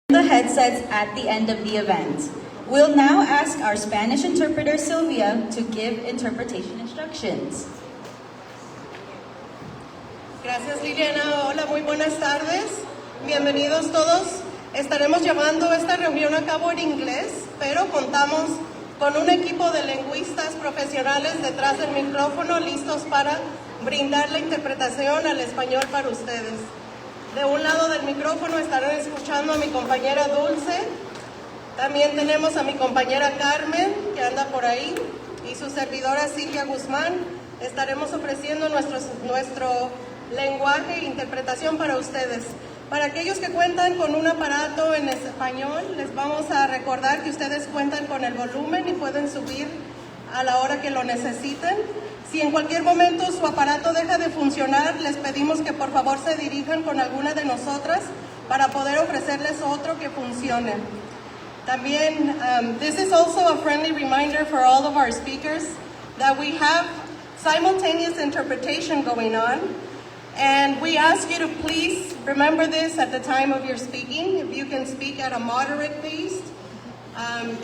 the headsets at the end of the event. We'll now ask our Spanish interpreter, Sylvia, to give interpretation instructions. Gracias, Liliana. Hola, muy buenas tardes. Bienvenidos todos. Estaremos llevando esta reunión a cabo en inglés, pero contamos con un equipo de lingüistas profesionales detrás del micrófono listos para brindar la interpretación al español para ustedes. De un lado del micrófono estarán escuchando a mi compañera Dulce. También tenemos a mi compañera Carmen, que anda por ahí, y su servidora Silvia Guzmán. Estaremos ofreciendo nuestro lenguaje e interpretación para ustedes. Para aquellos que cuentan con un aparato en español, les vamos a recordar que ustedes cuentan con el volumen y pueden subir a la hora que lo necesiten. Si en cualquier momento su aparato deja de funcionar, les pedimos que por favor se dirijan con alguna de nosotras para poder ofrecerles otro que funcione. También, this is also a friendly reminder for all of our speakers that we have simultaneous interpretation going on. And we ask you to please remember this at the time of your speaking. If you can speak at a moderate pace,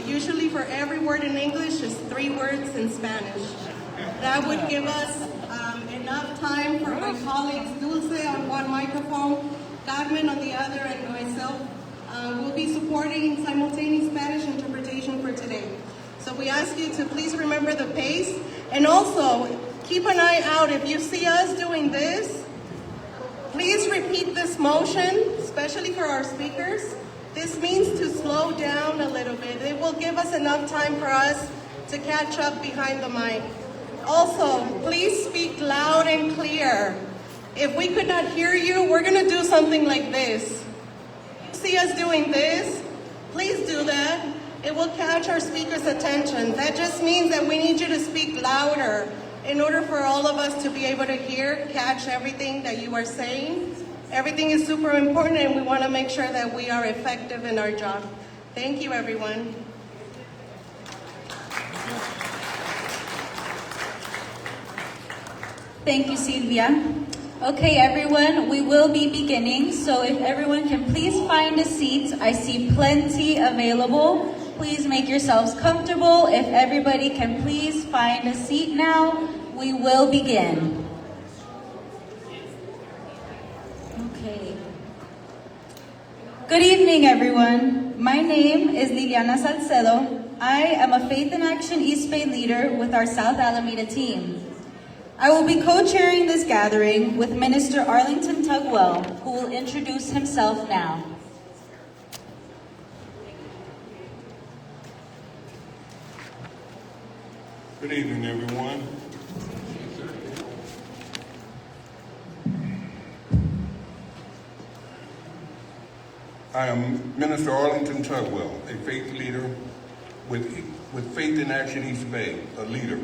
usually for every word in English is 3 words in Spanish. That would give us enough time for my colleagues Dulce on one microphone, Carmen on the other, and myself. We'll be supporting simultaneous Spanish interpretation for today. So we ask you to please remember the pace, and also keep an eye out if you see us doing this. Please repeat this motion, especially for our speakers. This means to slow down a little bit. It will give us enough time for us to catch up behind the mic. Also, please speak loud and clear. If we could not hear you, we're going to do something like this. If you see us doing this, please do that. It will catch our speakers' attention. That just means that we need you to speak louder in order for all of us to be able to hear, catch everything that you are saying. Everything is super important, and we want to make sure that we are effective in our job. Thank you, everyone. Thank you, Silvia. Okay, everyone, we will be beginning, so if everyone can please find a seat. I see plenty available. Please make yourselves comfortable. If everybody can please find a seat now, we will begin. Okay. Good evening, everyone. My name is Liliana Salcedo. I am a Faith in Action East Bay leader with our South Alameda team. I will be co-chairing this gathering with Minister Arlington Tugwell, who will introduce himself now. Good evening, everyone. I am Minister Arlington Tugwell, a faith leader with Faith in Action East Bay, a leader.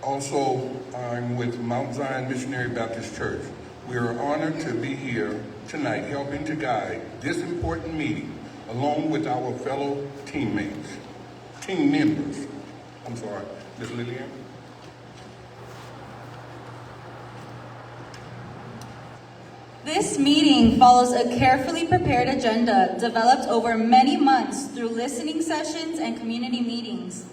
Also, I'm with Mount Zion Missionary Baptist Church. We are honored to be here tonight helping to guide this important meeting along with our fellow team members. I'm sorry, Ms. Lillian. This meeting follows a carefully prepared agenda developed over many months through listening sessions and community meetings.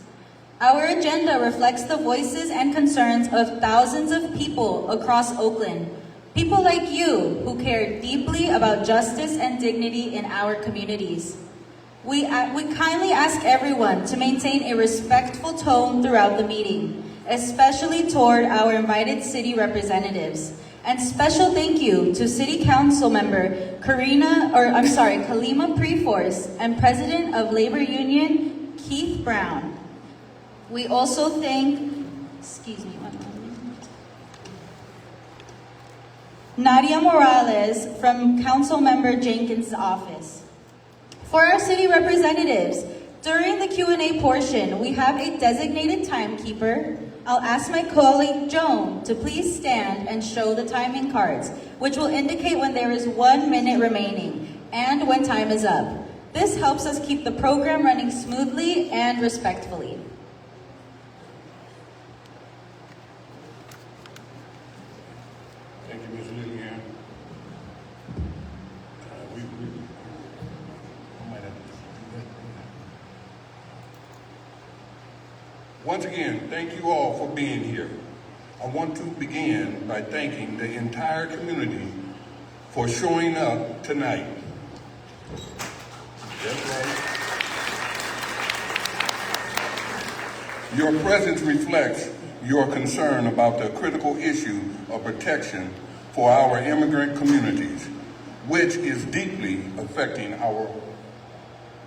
Our agenda reflects the voices and concerns of thousands of people across Oakland, people like you who care deeply about justice and dignity in our communities. We kindly ask everyone to maintain a respectful tone throughout the meeting, especially toward our invited city representatives. And special thank you to City Council member Kalima Preforce and President of Labor Union Keith Brown. We also thank, Nadia Morales from Council Member Jenkins' office. For our city representatives, during the Q&A portion, we have a designated timekeeper. I'll ask my colleague Joan to please stand and show the timing cards, which will indicate when there is 1 minute remaining and when time is up. This helps us keep the program running smoothly and respectfully. Thank you, Ms. Lillian. Once again, thank you all for being here. I want to begin by thanking the entire community for showing up tonight. That's right. Your presence reflects your concern about the critical issue of protection for our immigrant communities, which is deeply affecting our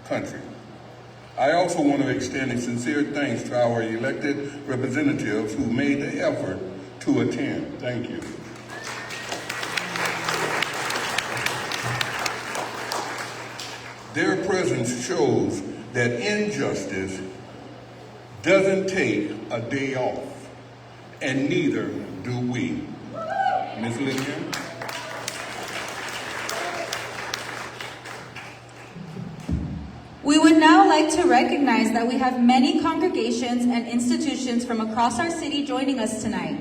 country. I also want to extend a sincere thanks to our elected representatives who made the effort to attend. Thank you. Their presence shows that injustice doesn't take a day off, and neither do we. Ms. Lillian? We would now like to recognize that we have many congregations and institutions from across our city joining us tonight.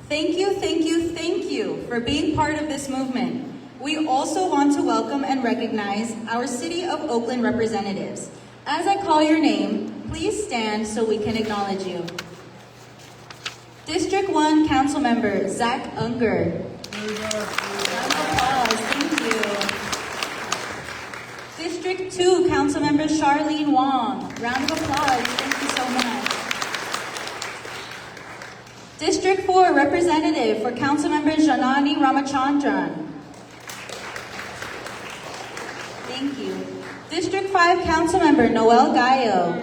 Thank you, thank you, thank you for being part of this movement. We also want to welcome and recognize our City of Oakland representatives. As I call your name, please stand so we can acknowledge you. District 1 Council Member Zach Unger. Round of applause, thank you. District 2 Council Member Charlene Wong. Round of applause, thank you so much. District 4 Representative for Council Member Janani Ramachandran. Thank you. District 5 Council Member Noel Gallo.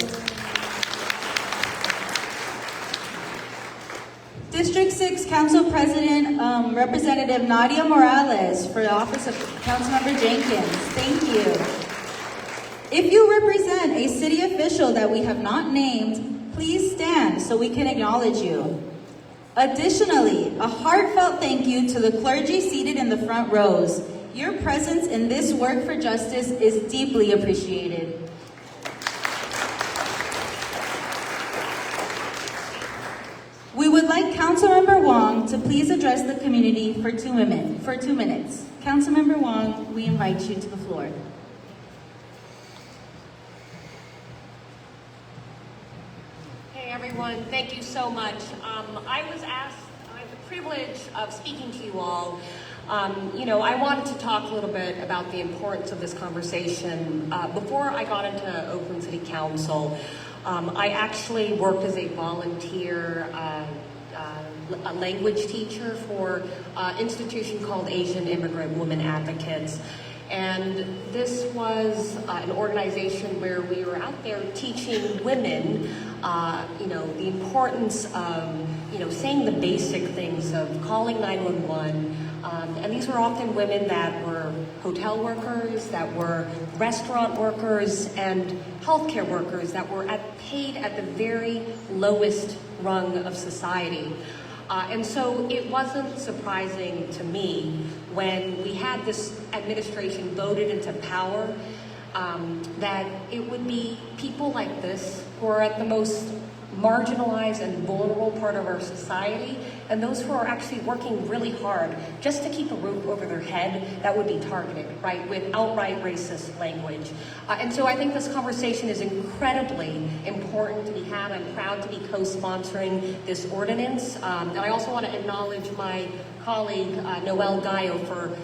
District 6 Council President Representative Nadia Morales for the Office of Councilmember Jenkins. Thank you. If you represent a city official that we have not named, please stand so we can acknowledge you. Additionally, a heartfelt thank you to the clergy seated in the front rows. Your presence in this work for justice is deeply appreciated. We would like Councilmember Wong to please address the community for 2 minutes. Councilmember Wong, we invite you to the floor. Hey everyone, thank you so much. I have the privilege of speaking to you all. I wanted to talk a little bit about the importance of this conversation. Before I got into Oakland City Council, I actually worked as a volunteer a language teacher for an institution called Asian Immigrant Women Advocates. And this was an organization where we were out there teaching women, the importance of, saying the basic things of calling 911. And these were often women that were hotel workers, that were restaurant workers, and healthcare workers that were paid at the very lowest rung of society. And so it wasn't surprising to me when we had this administration voted into power that it would be people like this who are at the most marginalized and vulnerable part of our society, and those who are actually working really hard just to keep a roof over their head that would be targeted, right, with outright racist language. And so I think this conversation is incredibly important to be had. I'm proud to be co-sponsoring this ordinance. And I also want to acknowledge my colleague, Noel Gallo, for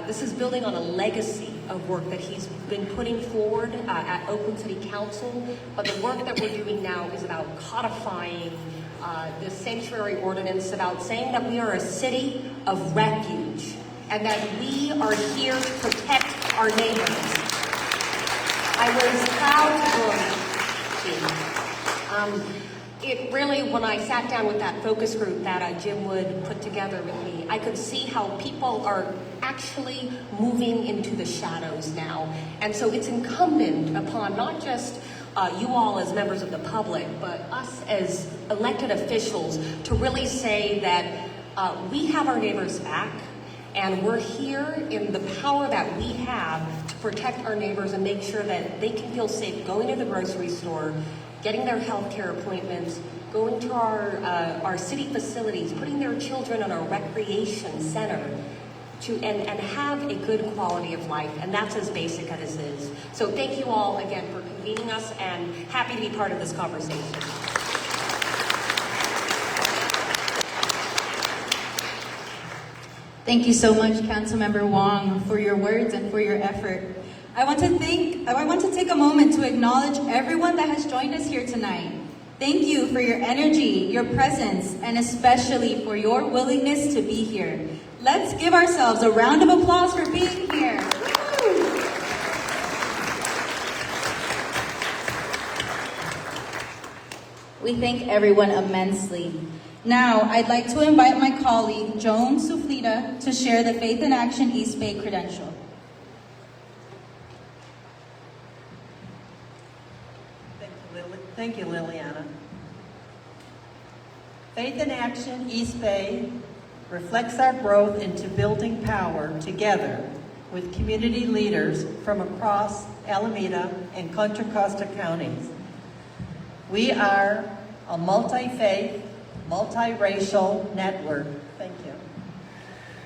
this is building on a legacy of work that he's been putting forward at Oakland City Council, but the work that we're doing now is about codifying this sanctuary ordinance, about saying that we are a city of refuge and that we are here to protect our neighbors. I was proud to it really, when I sat down with that focus group that Jim Wood put together with me, I could see how people are actually moving into the shadows now. And so it's incumbent upon not just you all as members of the public, but us as elected officials to really say that we have our neighbors back, and we're here in the power that we have to protect our neighbors and make sure that they can feel safe going to the grocery store, getting their healthcare appointments, going to our city facilities, putting their children in our recreation center, and have a good quality of life. And that's as basic as it is. So thank you all again for convening us, and happy to be part of this conversation. Thank you so much, Councilmember Wong, for your words and for your effort. I want to take a moment to acknowledge everyone that has joined us here tonight. Thank you for your energy, your presence, and especially for your willingness to be here. Let's give ourselves a round of applause for being here. Woo! We thank everyone immensely. Now, I'd like to invite my colleague, Joan Suflita, to share the Faith in Action East Bay credential. Thank you, Liliana. Faith in Action East Bay reflects our growth into building power together with community leaders from across Alameda and Contra Costa counties. We are a multi-faith, multiracial network, thank you,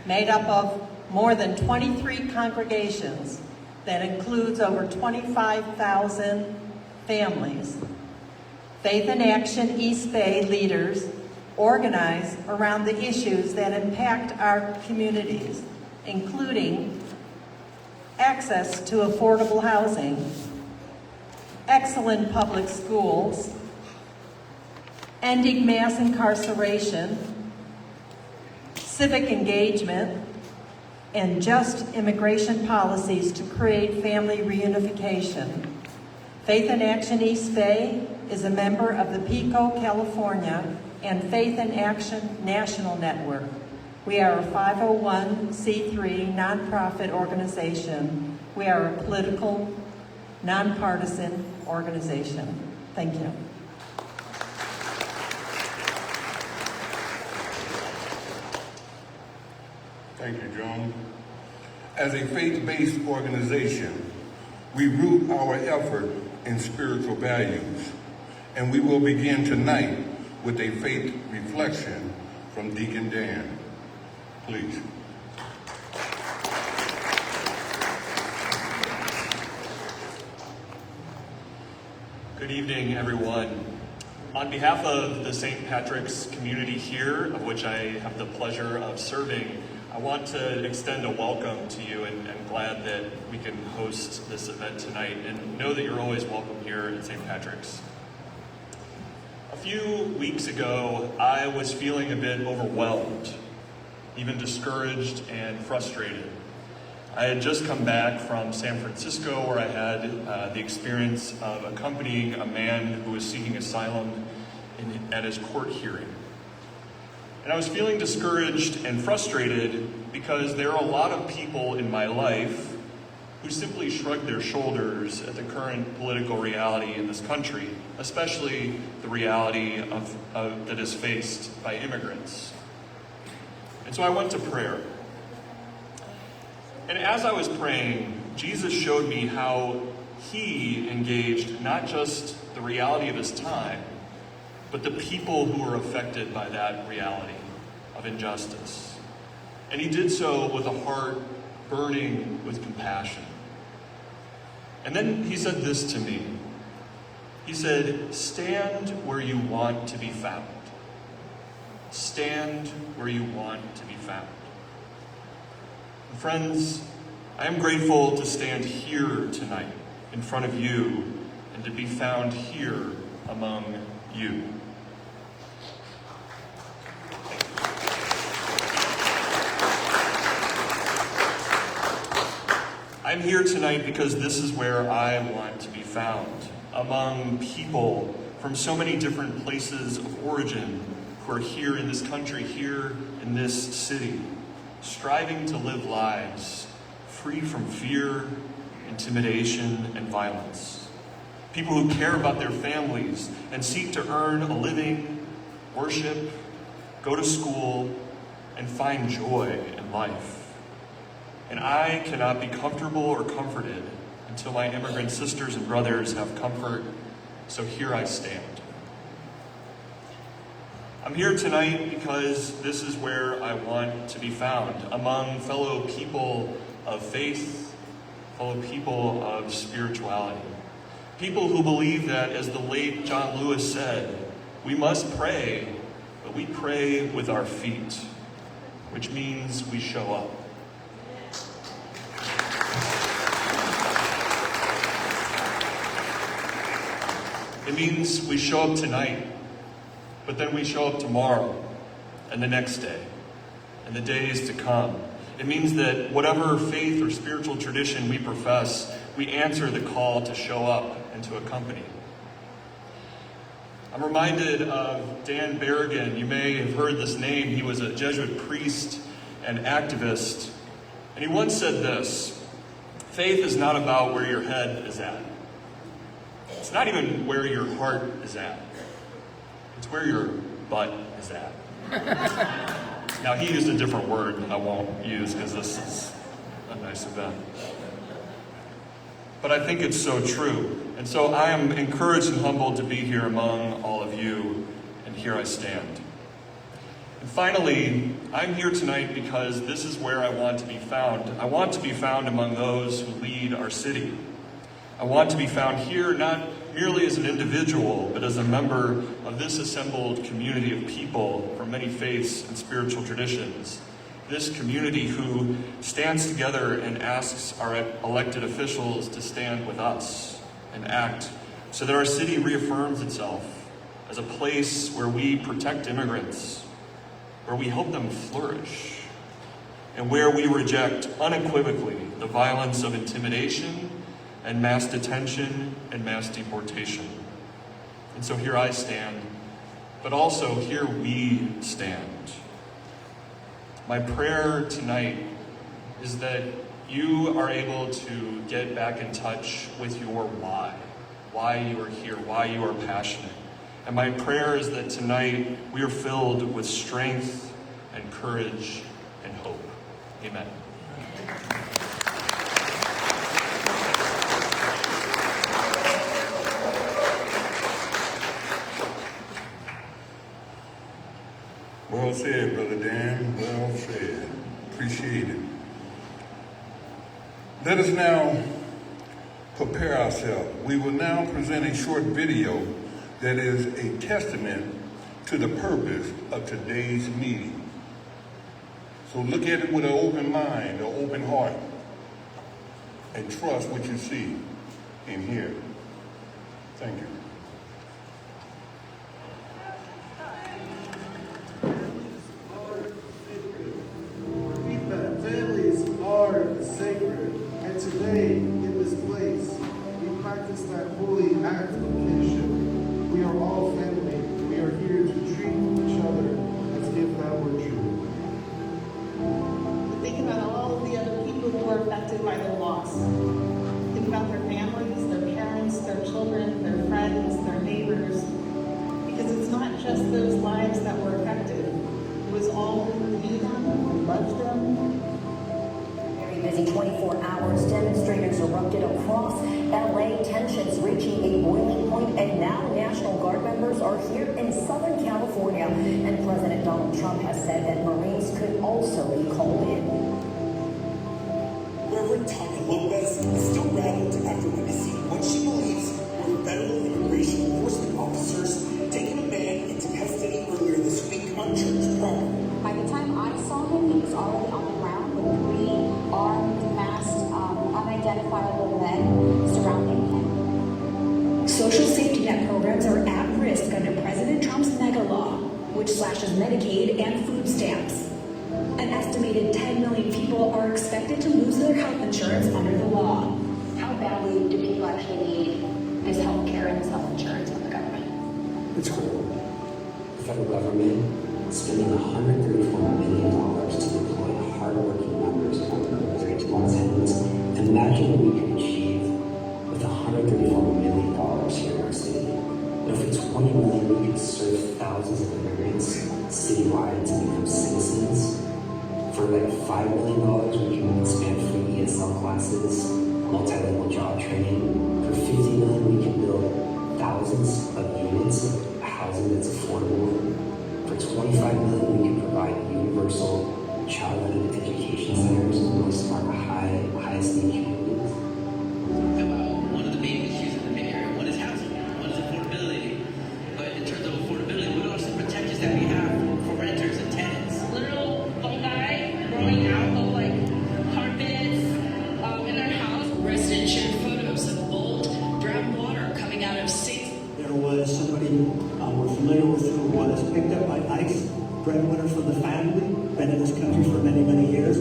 made up of more than 23 congregations that includes over 25,000 families. Faith in Action East Bay leaders organize around the issues that impact our communities, including access to affordable housing, excellent public schools, ending mass incarceration, civic engagement, and just immigration policies to create family reunification. Faith in Action East Bay is a member of the PICO, California, and Faith in Action National Network. We are a 501c3 nonprofit organization. We are a political, nonpartisan organization. Thank you. Thank you, Joan. As a faith-based organization, we root our effort in spiritual values, and we will begin tonight with a faith reflection from Deacon Dan. Please. Good evening, everyone. On behalf of the St. Patrick's community here, of which I have the pleasure of serving, I want to extend a welcome to you and glad that we can host this event tonight, and know that you're always welcome here at St. Patrick's. A few weeks ago, I was feeling a bit overwhelmed, even discouraged and frustrated. I had just come back from San Francisco, where I had the experience of accompanying a man who was seeking asylum at his court hearing. And I was feeling discouraged and frustrated because there are a lot of people in my life who simply shrug their shoulders at the current political reality in this country, especially the reality that is faced by immigrants. And so I went to prayer. And as I was praying, Jesus showed me how he engaged not just the reality of his time, but the people who were affected by that reality of injustice. And he did so with a heart burning with compassion. And then he said this to me. He said, "Stand where you want to be found. Stand where you want to be found." And friends, I am grateful to stand here tonight in front of you and to be found here among you. I'm here tonight because this is where I want to be found, among people from so many different places of origin who are here in this country, here in this city, striving to live lives free from fear, intimidation, and violence. People who care about their families and seek to earn a living, worship, go to school, and find joy in life. And I cannot be comfortable or comforted until my immigrant sisters and brothers have comfort, so here I stand. I'm here tonight because this is where I want to be found, among fellow people of faith, fellow people of spirituality. People who believe that, as the late John Lewis said, we must pray, but we pray with our feet. which means we show up. It means we show up tonight, but then we show up tomorrow, and the next day, and the days to come. It means that whatever faith or spiritual tradition we profess, we answer the call to show up and to accompany. I'm reminded of Dan Berrigan. You may have heard this name. He was a Jesuit priest and activist, and he once said this: faith is not about where your head is at. It's not even where your heart is at. It's where your butt is at. Now, he used a different word that I won't use because this is a nice event. But I think it's so true. And so I am encouraged and humbled to be here among all of you, and here I stand. And finally, I'm here tonight because this is where I want to be found. I want to be found among those who lead our city. I want to be found here not merely as an individual, but as a member of this assembled community of people from many faiths and spiritual traditions. This community who stands together and asks our elected officials to stand with us and act so that our city reaffirms itself as a place where we protect immigrants, where we help them flourish, and where we reject unequivocally the violence of intimidation and mass detention and mass deportation. And so here I stand, but also here we stand. My prayer tonight is that you are able to get back in touch with your why you are here, why you are passionate. And my prayer is that tonight we are filled with strength and courage and hope. Amen. Well said, Brother Dan. Well said. Appreciate it. Let us now prepare ourselves. We will now present a short video that is a testament to the purpose of today's meeting. So look at it with an open mind, an open heart, and trust what you see and hear. Thank you. Families are sacred, and today, in this place, we practice that holy act of kinship. We are all family. We are here to treat each other as if that were true. Think about all of the other people who are affected by the loss. Think about their families, their parents, their children, their friends, their neighbors. Because it's not just those lives that were affected. It was all who knew them, who loved them. Very busy 24 hours. Demonstrators erupted across LA, tensions reaching a boiling point, and now National Guard members are here in Southern California. And President Donald Trump has said that Marines could also be called in. Reverend Tanya Lopez is still rattled after witnessing what she believes were federal immigration enforcement officers taking a man into custody earlier this week on church property. By the time I saw him, he was already on the ground with 3 armed, masked, unidentifiable men surrounding him. Social safety net programs are at risk under President Trump's mega law, which slashes Medicaid and food stamps. An estimated 10 million people are expected to lose their health insurance under the law. How badly do people actually need this health care and this health insurance from the government? It's critical. The federal government is spending $134 million to employ hardworking members of our military lieutenants. Imagine what we could achieve with $134 million here in our city. But for $20 million, we could serve thousands of immigrants citywide to become citizens. For like $5 million, we can expand free ESL classes, multilingual job training. For $50 million, we can build thousands of units of housing that's affordable. For $25 million, we can provide universal childhood education centers in most of our highest need communities. One of the main issues in the Bay Area, one is housing, one is affordability. But in terms of affordability, what are some protections that we have for renters and tenants? Literal fungi picked up by ICE, breadwinner for the family, been in this country for many, many years.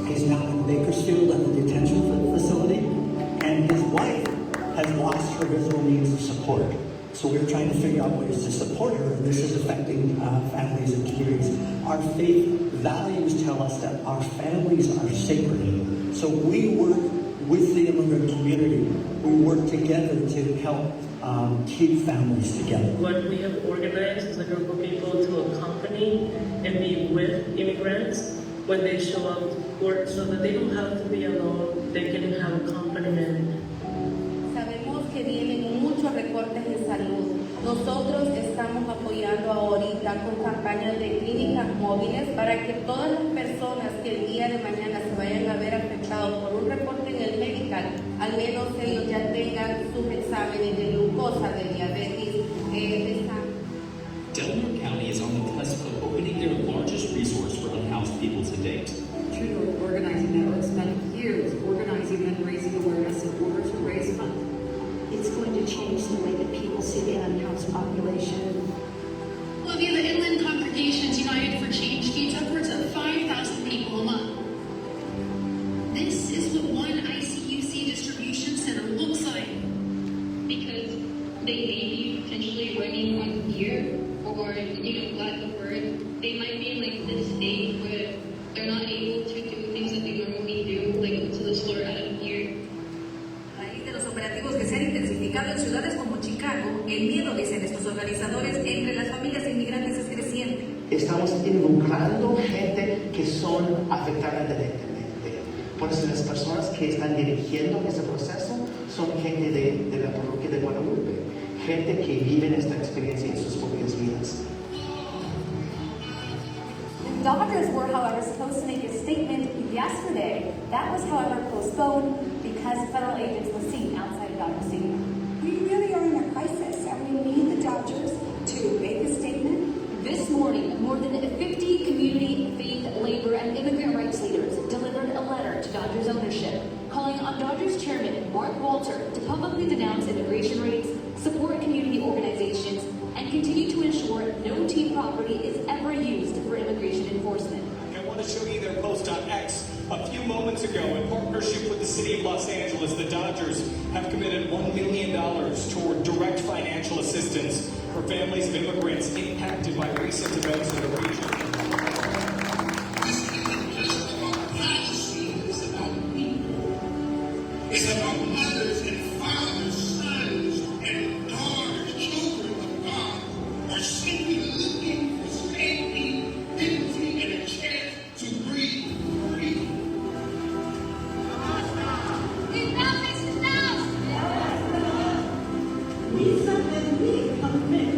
He's now in Bakersfield at the detention facility, and his wife has lost her visual means of support. So we're trying to figure out ways to support her, and this is affecting families and communities. Our faith values tell us that our families are sacred. So we work with the immigrant community. We work together to help keep families together. What we have organized is a group of people to accompany and be with immigrants when they show up to court so that they don't have to be alone, they can have accompaniment. Sabemos que vienen muchos recortes de salud. Nosotros estamos apoyando ahorita con campañas de clínicas móviles para que todas las personas que el día de mañana se vayan a ver afectados por un recorte en el medical, al menos ellos ya tengan sus exámenes de glucosa, de diabetes, de sangre. Delaware County is on the cusp of opening their largest resource for unhoused people to date. Trudeau organizing network spent years organizing and raising awareness in order to raise funds. It's going to change the way that people see the unhoused population. Well, via the Inland Congregations United for Change feeds upwards of 5,000 people a month. This is what one ICUC distribution center looks like. Because they may be potentially running on fear or, lack of words. They might be in like this state where they're not able to do things that they normally do, like go to the store out of fear. De los operativos que se han intensificado en ciudades como Chicago, el miedo, dicen estos organizadores, entre las familias inmigrantes es creciente. Estamos involucrando gente que son afectadas directamente. Por eso las personas que están dirigiendo ese proceso son gente de la parroquia de Guadalupe, gente que vive esta experiencia en sus propias vidas. The Dodgers were, however, supposed to make a statement yesterday. That was, however, postponed because federal agents were seen outside of Dodger Stadium. We really are in a crisis, and we need the Dodgers to make a statement. This morning, more than 50 community, faith, labor, and immigrant rights leaders delivered a letter to Dodgers ownership, calling on Dodgers chairman Mark Walter to publicly denounce immigration rates, support community organizations, and continue to ensure no team property is ever used for immigration enforcement. I want to show you their post on X. A few moments ago, in partnership with the City of Los Angeles, the Dodgers have committed $1 million toward direct financial assistance for families of immigrants impacted by recent events in the region. This isn't just about privacy, it's about people. It's about mothers and fathers, sons and daughters, children of God, are simply looking for safety, dignity, and a chance to breathe freely. Enough is enough! We suddenly commit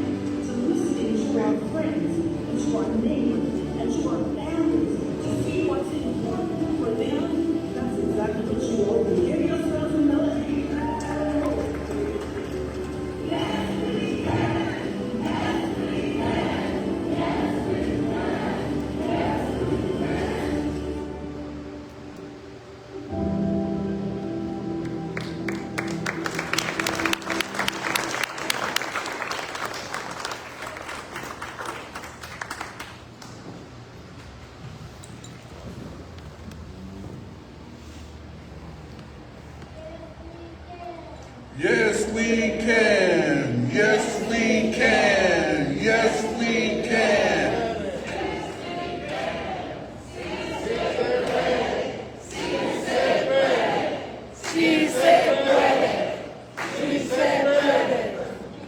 to listening to our friends and to our neighbors and to our families to see what's important for them. That's exactly what you all do. Give yourself a melody. Yes, we can. Yes, we can. Yes, we can.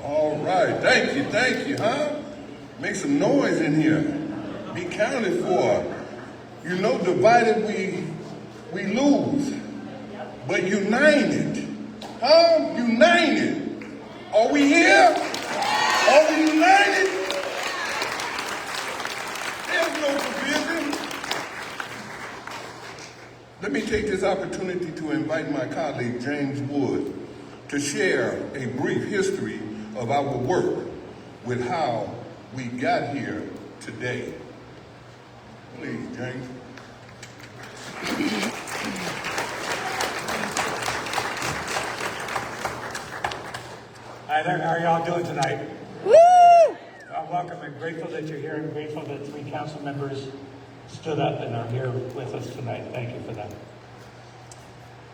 All right. Thank you, huh? Make some noise in here. Be counted for. You know, divided we lose, but united. Huh? United. Are we here? Are we united? There's no division. Let me take this opportunity to invite my colleague James Wood to share a brief history of our work with how we got here today. Please, James. Hi there, how are y'all doing tonight? Woo! Well, welcome. I'm grateful that you're here and grateful that 3 council members stood up and are here with us tonight. Thank you for that.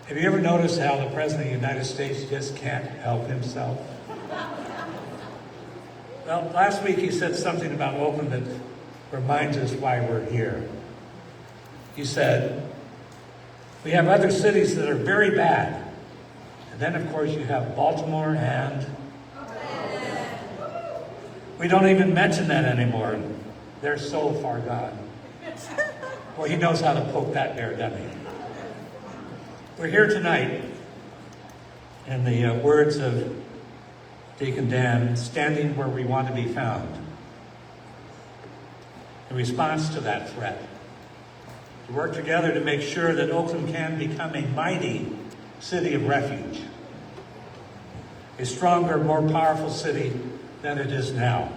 Have you ever noticed how the President of the United States just can't help himself? Well, last week he said something about Oakland that reminds us why we're here. He said, we have other cities that are very bad. And then, of course, you have Baltimore and... We don't even mention that anymore. They're so far gone. Well, he knows how to poke that bear, doesn't he? We're here tonight, in the words of Deacon Dan, standing where we want to be found. In response to that threat, to work together to make sure that Oakland can become a mighty city of refuge, a stronger, more powerful city than it is now.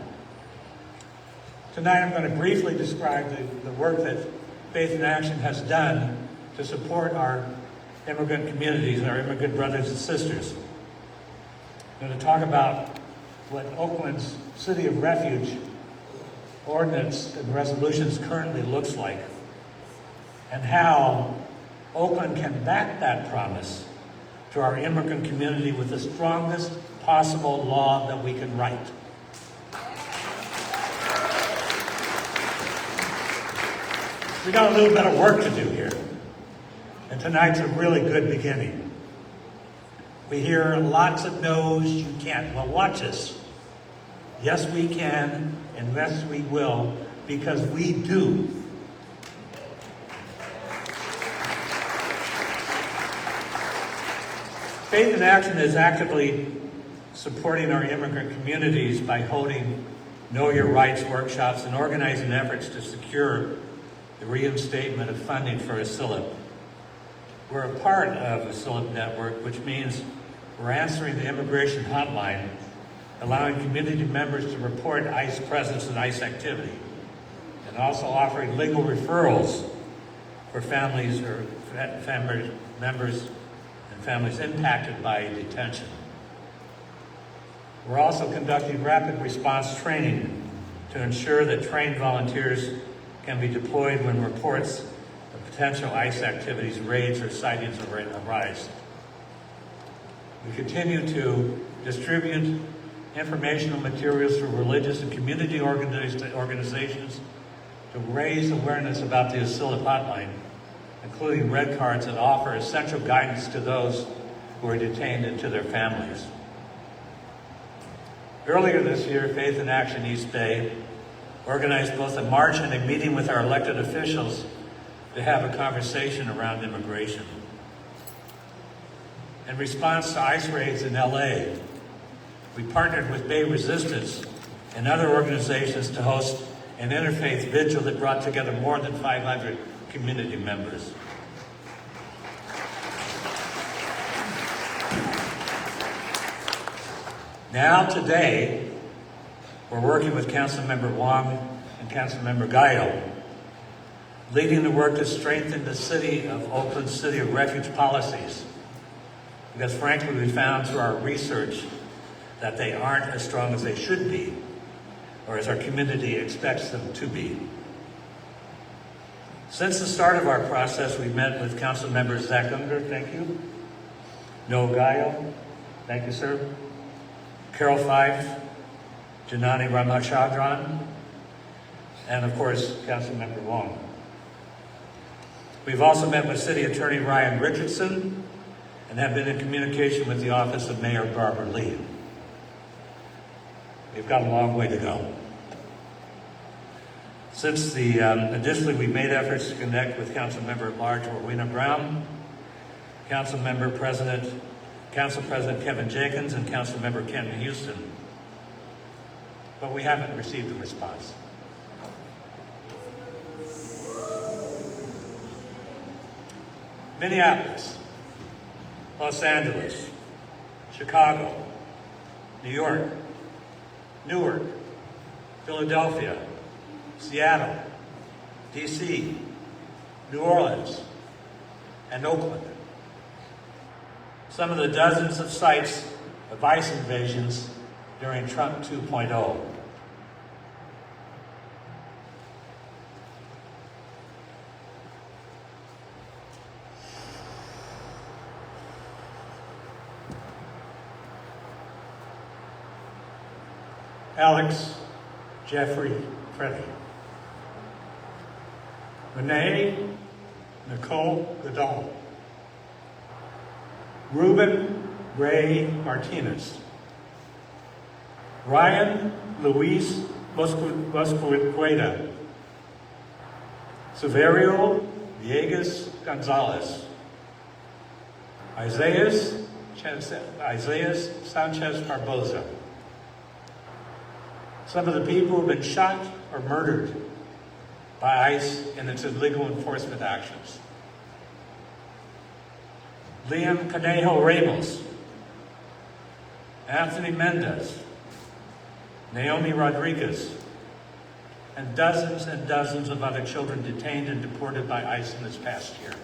Tonight I'm going to briefly describe the work that Faith in Action has done to support our immigrant communities and our immigrant brothers and sisters. I'm going to talk about what Oakland's City of Refuge ordinance and resolutions currently looks like, and how Oakland can back that promise to our immigrant community with the strongest possible law that we can write. We got a little bit of work to do here, and tonight's a really good beginning. We hear lots of no's, you can't. Well, watch us. Yes, we can, and yes, we will, because we do. Faith in Action is actively supporting our immigrant communities by holding Know Your Rights workshops and organizing efforts to secure the reinstatement of funding for ASILIP. We're a part of ASILIP Network, which means we're answering the immigration hotline, allowing community members to report ICE presence and ICE activity, and also offering legal referrals for families or family members and families impacted by detention. We're also conducting rapid response training to ensure that trained volunteers can be deployed when reports of potential ICE activities, raids, or sightings arise. We continue to distribute informational materials through religious and community organizations to raise awareness about the ASILIP hotline, including red cards that offer essential guidance to those who are detained and to their families. Earlier this year, Faith in Action East Bay organized both a march and a meeting with our elected officials to have a conversation around immigration. In response to ICE raids in LA, we partnered with Bay Resistance and other organizations to host an interfaith vigil that brought together more than 500 community members. Now, today, we're working with Councilmember Wong and Councilmember Gallo, leading the work to strengthen the City of Oakland's City of Refuge policies. Because frankly, we found through our research that they aren't as strong as they should be, or as our community expects them to be. Since the start of our process, we met with Council Members Zach Unger, thank you. Noah Gallo, thank you, sir. Carol Fife, Janani Ramachandran, and of course, Councilmember Wong. We've also met with City Attorney Ryan Richardson and have been in communication with the Office of Mayor Barbara Lee. We've got a long way to go. Additionally, we've made efforts to connect with Councilmember at Large Rowena Brown, Council President Kevin Jenkins, and Councilmember Ken Houston. But we haven't received a response. Minneapolis, Los Angeles, Chicago, New York, Newark, Philadelphia, Seattle, DC, New Orleans, and Oakland. Some of the dozens of sites of ICE invasions during Trump 2.0. Alex Jeffrey Freddie. Renee Nicole Goodall. Ruben Ray Martinez. Ryan Luis Mosqueda. Severio Villegas Gonzalez. Isaiah Sanchez Barboza. Some of the people who have been shot or murdered by ICE in its illegal enforcement actions. Liam Conejo Ramos, Anthony Mendez, Naomi Rodriguez, and dozens of other children detained and deported by ICE in this past year.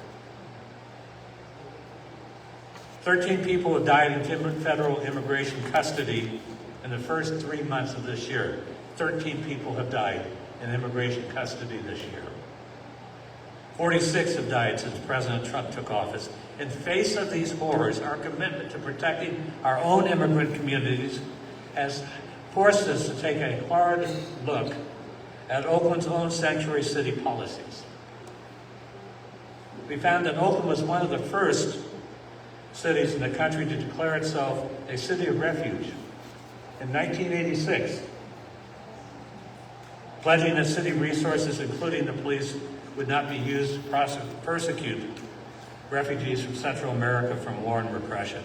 13 people have died in federal immigration custody in the first 3 months of this year. 13 people have died in immigration custody this year. 46 have died since President Trump took office. In face of these horrors, our commitment to protecting our own immigrant communities has forced us to take a hard look at Oakland's own sanctuary city policies. We found that Oakland was one of the first cities in the country to declare itself a city of refuge in 1986, pledging that city resources, including the police, would not be used to persecute refugees from Central America from war and repression.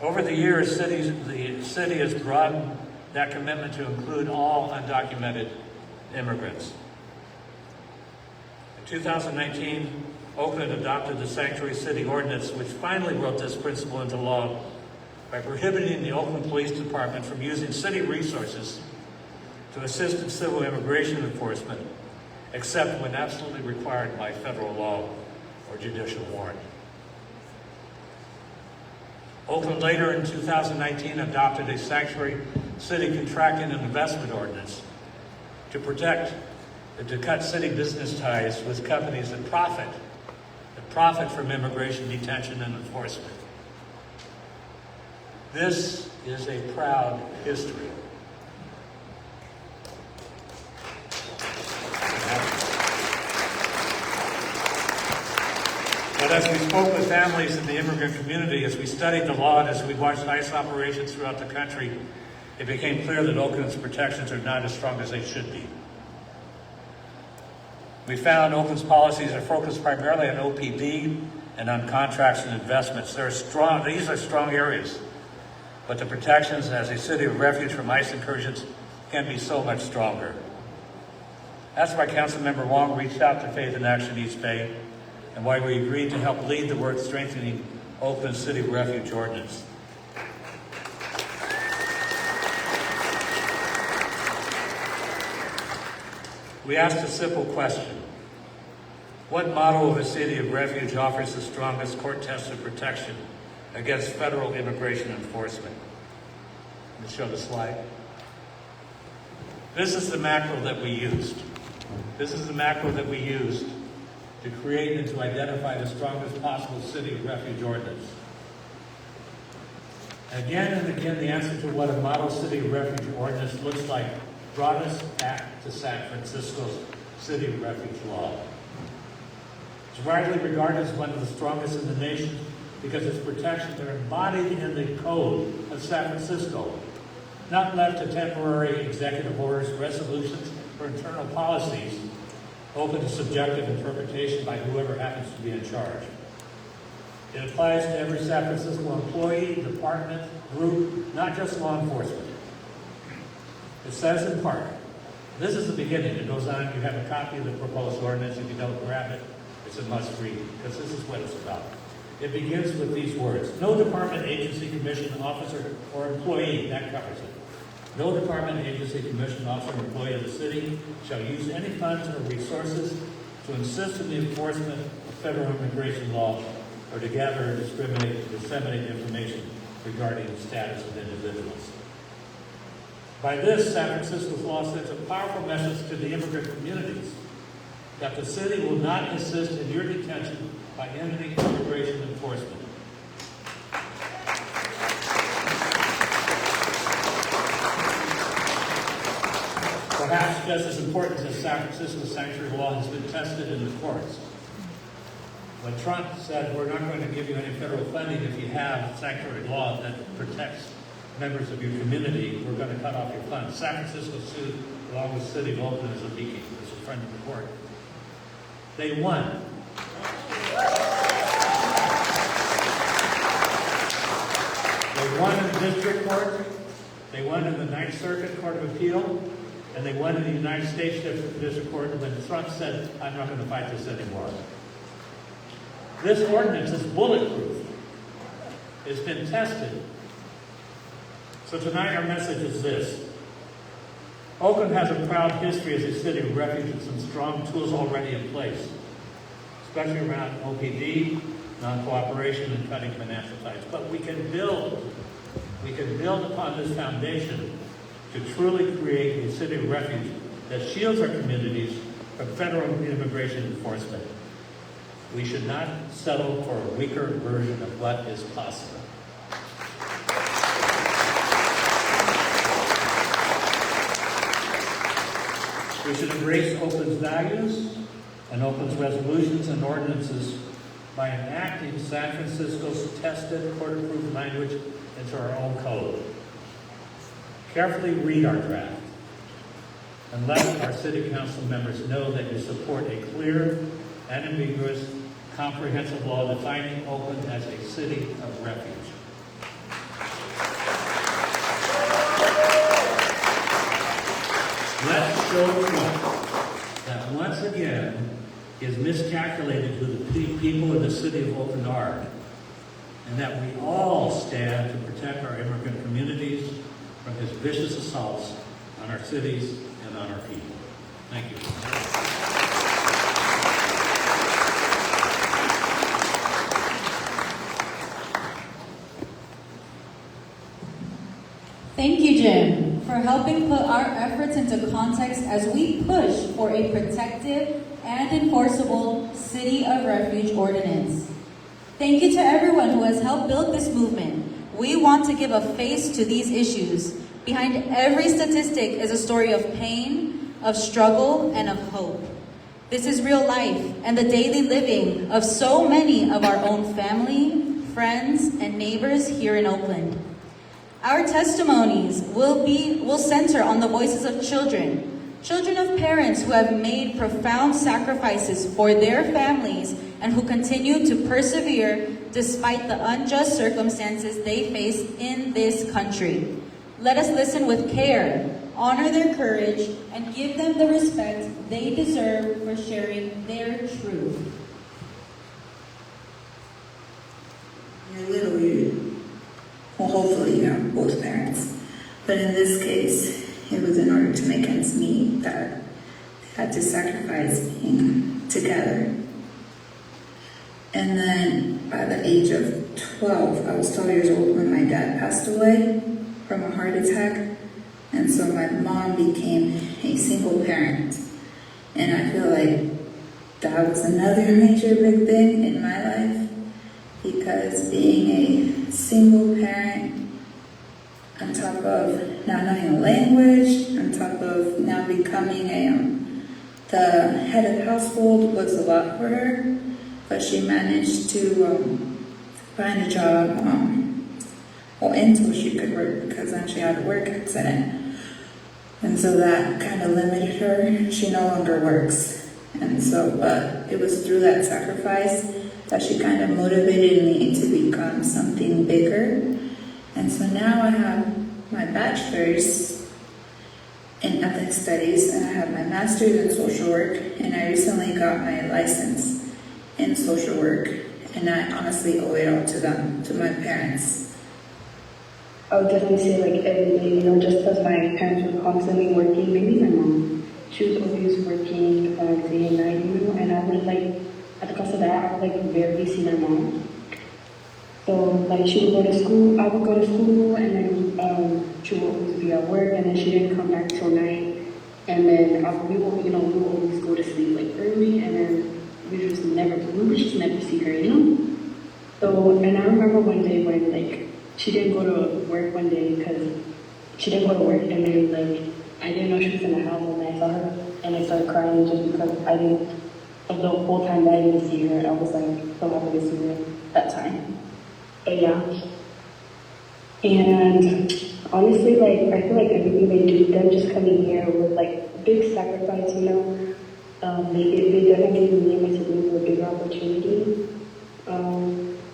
Over the years, the city has broadened that commitment to include all undocumented immigrants. In 2019, Oakland adopted the Sanctuary City Ordinance, which finally wrote this principle into law by prohibiting the Oakland Police Department from using city resources to assist in civil immigration enforcement, except when absolutely required by federal law or judicial warrant. Oakland later in 2019 adopted a Sanctuary City Contracting and Investment Ordinance to cut city business ties with companies that profit from immigration detention and enforcement. This is a proud history. But as we spoke with families in the immigrant community, as we studied the law, and as we watched ICE operations throughout the country, it became clear that Oakland's protections are not as strong as they should be. We found Oakland's policies are focused primarily on OPD and on contracts and investments. These are strong areas, but the protections as a city of refuge from ICE incursions can be so much stronger. That's why Councilmember Wong reached out to Faith in Action East Bay, and why we agreed to help lead the work strengthening Oakland's City of Refuge ordinance. We asked a simple question. What model of a city of refuge offers the strongest court-tested protection against federal immigration enforcement? Let me show the slide. This is the macro that we used. This is the macro that we used to create and to identify the strongest possible city of refuge ordinance. Again and again, the answer to what a model city of refuge ordinance looks like brought us back to San Francisco's city of refuge law. It's widely regarded as one of the strongest in the nation because its protections are embodied in the code of San Francisco, not left to temporary executive orders, resolutions, or internal policies open to subjective interpretation by whoever happens to be in charge. It applies to every San Francisco employee, department, group, not just law enforcement. It says in part, this is the beginning. It goes on, you have a copy of the proposed ordinance. If you don't grab it, it's a must read, because this is what it's about. It begins with these words: no department, agency, commission, officer, or employee, that covers it. No department, agency, commission, officer, or employee of the city shall use any funds or resources to assist in the enforcement of federal immigration law or to gather, discriminate, or disseminate information regarding the status of individuals. By this, San Francisco's law sends a powerful message to the immigrant communities that the city will not assist in your detention by entity immigration enforcement. just as important as San Francisco sanctuary law has been tested in the courts. When Trump said, we're not going to give you any federal funding if you have sanctuary law that protects members of your community, we're going to cut off your funds. San Francisco sued along with the City of Oakland as a beacon, as a friend of the court. They won. They won in the district court, they won in the Ninth Circuit Court of Appeal, and they won in the United States District Court when Trump said, I'm not going to fight this anymore. This ordinance is bulletproof. It's been tested. So tonight our message is this. Oakland has a proud history as a city of refuge and some strong tools already in place, especially around OPD, non-cooperation, and cutting financial ties. But we can build upon this foundation to truly create a city of refuge that shields our communities from federal immigration enforcement. We should not settle for a weaker version of what is possible. We should embrace Oakland's values and Oakland's resolutions and ordinances by enacting San Francisco's tested court-approved language into our own code. Carefully read our draft and let our city council members know that you support a clear and ambiguous, comprehensive law defining Oakland as a city of refuge. Let's show Trump that once again is miscalculated who the people of the city of Oakland are, and that we all stand to protect our immigrant communities from his vicious assaults on our cities and on our people. Thank you. Thank you, Jim, for helping put our efforts into context as we push for a protected and enforceable City of Refuge ordinance. Thank you to everyone who has helped build this movement. We want to give a face to these issues. Behind every statistic is a story of pain, of struggle, and of hope. This is real life and the daily living of so many of our own family, friends, and neighbors here in Oakland. Our testimonies will center on the voices of children of parents who have made profound sacrifices for their families and who continue to persevere despite the unjust circumstances they face in this country. Let us listen with care, honor their courage, and give them the respect they deserve for sharing their truth. You're literally, well, hopefully you have both parents, but in this case, it was in order to make ends meet that they had to sacrifice being together. And then by the age of 12, I was 12 years old when my dad passed away from a heart attack. And so my mom became a single parent. And I feel like that was another major big thing in my life, because being a single parent, on top of not knowing a language, on top of now becoming the head of the household, was a lot for her. But she managed to find a job, until she could work, because then she had a work accident. And so that kind of limited her. She no longer works. And so, but it was through that sacrifice that she kind of motivated me to become something bigger. And so now I have my bachelor's in ethnic studies, and I have my master's in social work, and I recently got my license in social work, and I honestly owe it all to them, to my parents. I would definitely say like every day, just because my parents were constantly working, maybe my mom, she was always working day and night, and I would at the cost of that, I would rarely see my mom. So she would go to school, I would go to school, and then she would always be at work, and then she didn't come back till night. And then we would always go to sleep early, and then we would just never see her, So, and I remember one day when she didn't go to work one day because she didn't go to work, and then I didn't know she was in the house when I saw her, and I started crying just because I didn't, of the whole time that I didn't see her, I was like so happy to see her that time. But yeah. And honestly, like, I feel like everything they do, them just coming here with like big sacrifice, you know, they definitely gave me and my siblings a bigger opportunity.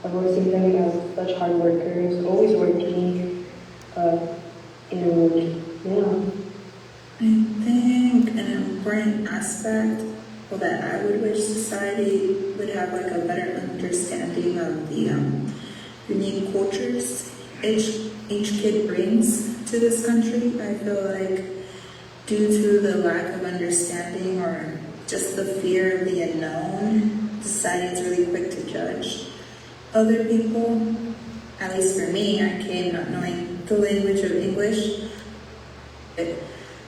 I've always seen them as such hard workers, always working, and yeah. I think an important aspect that I would wish society would have like a better understanding of the unique cultures each kid brings to this country. I feel like due to the lack of understanding or just the fear of the unknown, society is really quick to judge other people. At least for me, I came not knowing the language of English. It's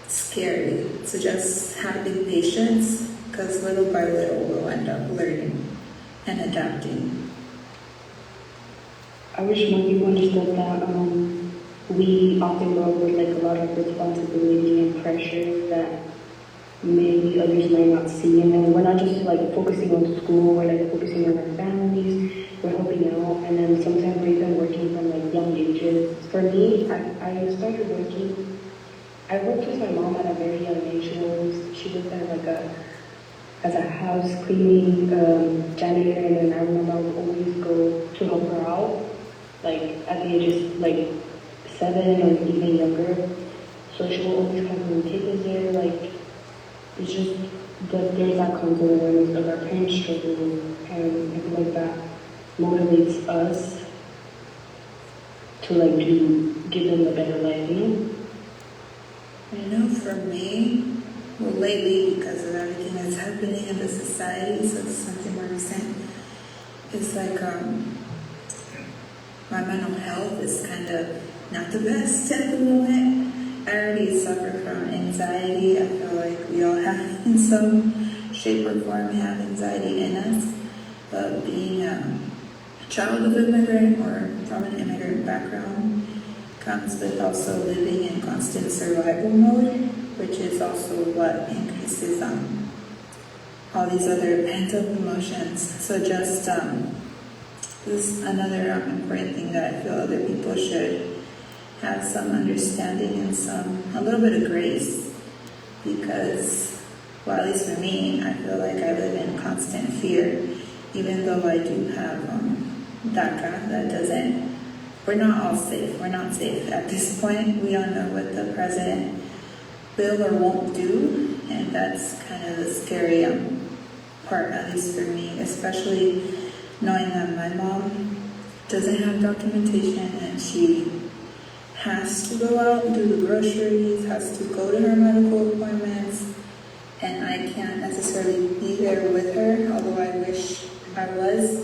scary, so just have big patience, because little by little we'll end up learning and adapting. I wish more people understood that we often grow up with like a lot of responsibility and pressure that maybe others might not see, and then we're not just like focusing on school, we're like focusing on our families, we're helping out, and then sometimes we're even working from like young ages. For me, I started working, I worked with my mom at a very young age. She was at like as a house cleaning janitor, and then I remember I would always go to help her out, like at the age of like 7 or even younger. So she will always come and take us there, like it's just that there's that constant awareness of our parents struggling, and I feel like that motivates us to like to give them a better life, you know? I know for me, well lately, because of everything that's happening in the society, so it's something more recent, it's like my mental health is kind of not the best at the moment. I already suffer from anxiety. I feel like we all have, in some shape or form, have anxiety in us. But being a child of an immigrant or from an immigrant background comes with also living in constant survival mode, which is also what increases all these other pent-up emotions. So just this is another important thing that I feel other people should have some understanding and a little bit of grace, because, well, at least for me, I feel like I live in constant fear, even though I do have DACA. That doesn't, we're not all safe. We're not safe at this point. We don't know what the president will or won't do, and that's kind of the scary part, at least for me, especially knowing that my mom doesn't have documentation and she has to go out and do the groceries, has to go to her medical appointments, and I can't necessarily be there with her, although I wish I was.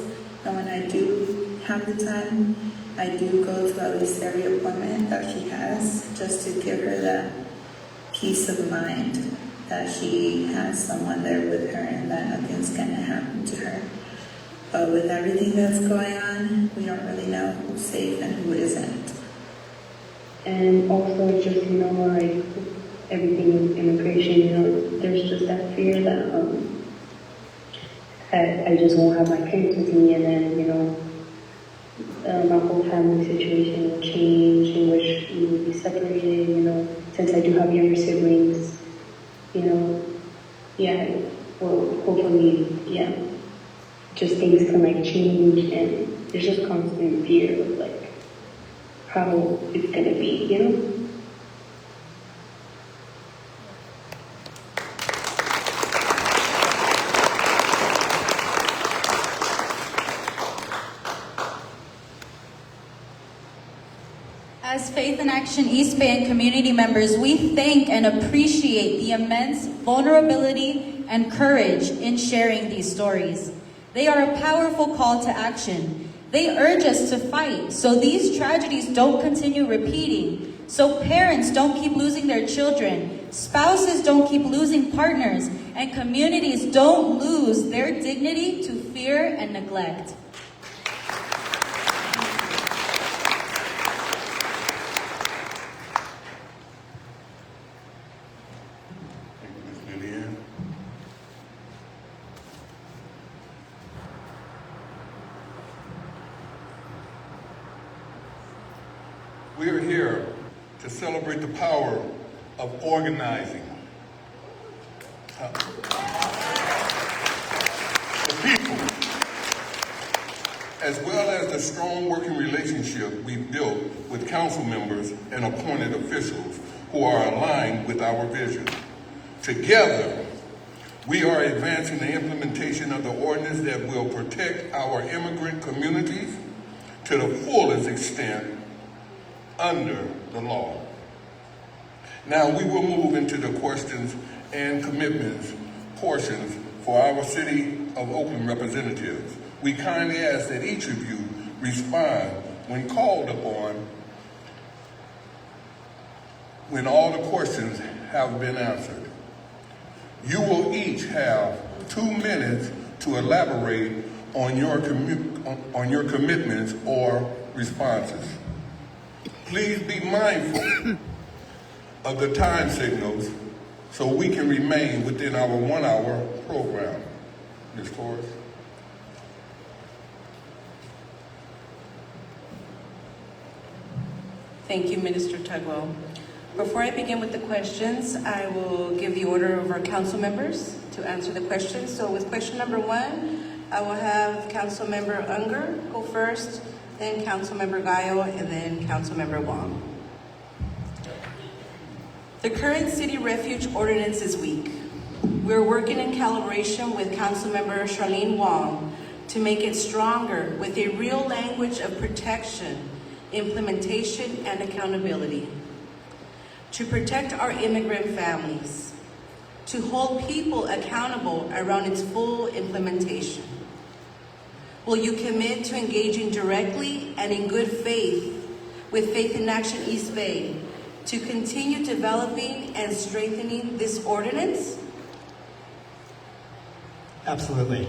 And when I do have the time, I do go to at least every appointment that she has, just to give her that peace of mind that she has someone there with her and that nothing's gonna happen to her. But with everything that's going on, we don't really know who's safe and who isn't. And also just, you know, like everything with immigration, you know, there's just that fear that I just won't have my parents with me, and then, you know, my whole family situation will change in which we will be separated, you know, since I do have younger siblings, you know, yeah, well, hopefully, yeah, just things can like change, and there's just constant fear of like how it's gonna be, you know? As Faith in Action East Bay and community members, we thank and appreciate the immense vulnerability and courage in sharing these stories. They are a powerful call to action. They urge us to fight so these tragedies don't continue repeating, so parents don't keep losing their children, spouses don't keep losing partners, and communities don't lose their dignity to fear and neglect. We are here to celebrate the power of organizing. The people, as well as the strong working relationship we've built with council members and appointed officials who are aligned with our vision. Together, we are advancing the implementation of the ordinance that will protect our immigrant communities to the fullest extent under the law. Now we will move into the questions and commitments portions for our City of Oakland representatives. We kindly ask that each of you respond when called upon, when all the questions have been answered. You will each have 2 minutes to elaborate on your commitments or responses. Please be mindful of the time signals so we can remain within our 1-hour program. Ms. Torres. Thank you, Minister Tugwell. Before I begin with the questions, I will give the order of our council members to answer the questions. So with question number 1, I will have Council Member Unger go first, then Council Member Gallo, and then Council Member Wong. The current City Refuge ordinance is weak. We're working in collaboration with Council Member Charlene Wong to make it stronger with a real language of protection, implementation, and accountability. To protect our immigrant families, to hold people accountable around its full implementation. Will you commit to engaging directly and in good faith with Faith in Action East Bay to continue developing and strengthening this ordinance? Absolutely.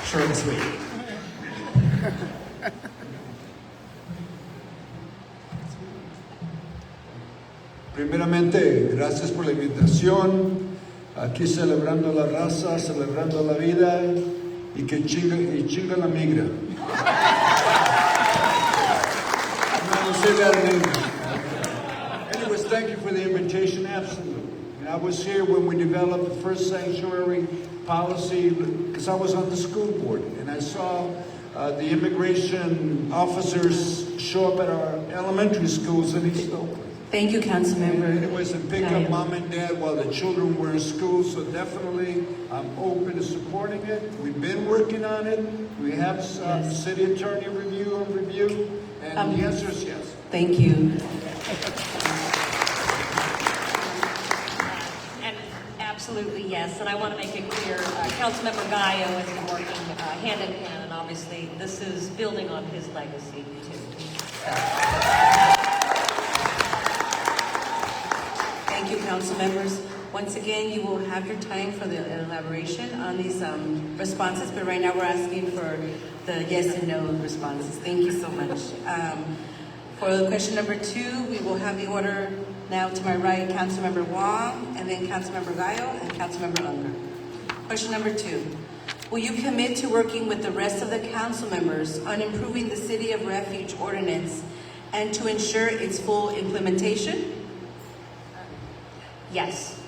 Short and sweet. Primeramente, gracias por la invitación, aquí celebrando la raza, celebrando la vida y que chinga la migra. I'm going to say that in English. Anyways, thank you for the invitation, absolutely. And I was here when we developed the first sanctuary policy because I was on the school board and I saw the immigration officers show up at our elementary schools in East Oakland. Thank you, Council Member. Anyways, and pick up mom and dad while the children were in school, so definitely I'm open to supporting it. We've been working on it. We have some city attorney review, and the answer is yes. Thank you. And absolutely yes, and I want to make it clear, Councilmember Gallo has been working hand in hand, and obviously this is building on his legacy too. Thank you, council members. Once again, you will have your time for the elaboration on these responses, but right now we're asking for the yes and no responses. Thank you so much. For question number 2, we will have the order now to my right, Councilmember Wong, and then Councilmember Gallo, and Councilmember Unger. Question number 2. Will you commit to working with the rest of the council members on improving the City of Refuge ordinance and to ensure its full implementation? Yes.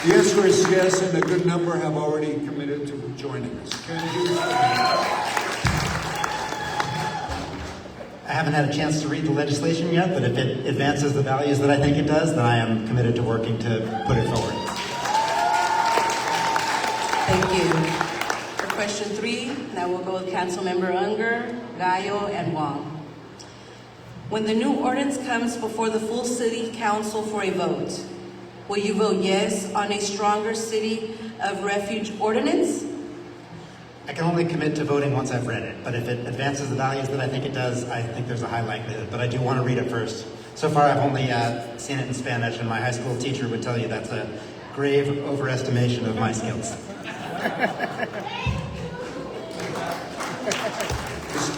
The answer is yes, and a good number have already committed to joining us. I haven't had a chance to read the legislation yet, but if it advances the values that I think it does, then I am committed to working to put it forward. Thank you. For question 3, now we'll go with Councilmember Unger, Gallo, and Wong. When the new ordinance comes before the full City Council for a vote, will you vote yes on a stronger City of Refuge ordinance? I can only commit to voting once I've read it, but if it advances the values that I think it does, I think there's a high likelihood, but I do want to read it first. So far, I've only seen it in Spanish, and my high school teacher would tell you that's a grave overestimation of my skills.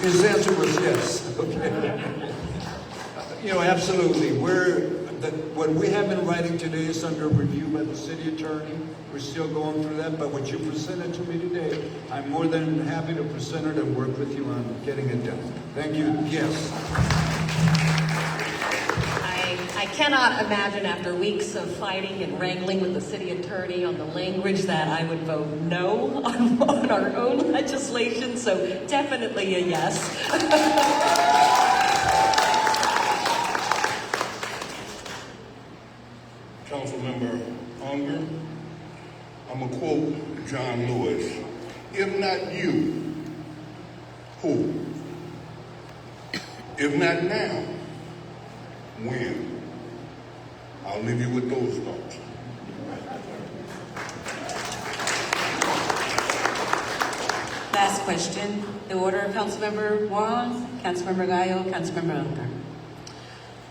His answer was yes. Okay. You know, absolutely. We're what we have in writing today is under review by the city attorney. We're still going through that, but what you presented to me today, I'm more than happy to present it and work with you on getting it done. Thank you. Yes. I cannot imagine after weeks of fighting and wrangling with the city attorney on the language that I would vote no on our own legislation, so definitely a yes. Councilmember Unger, I'm going to quote John Lewis. If not you, who? If not now, when? I'll leave you with those thoughts. Last question. The order of Councilmember Wong, Councilmember Gallo, Councilmember Unger.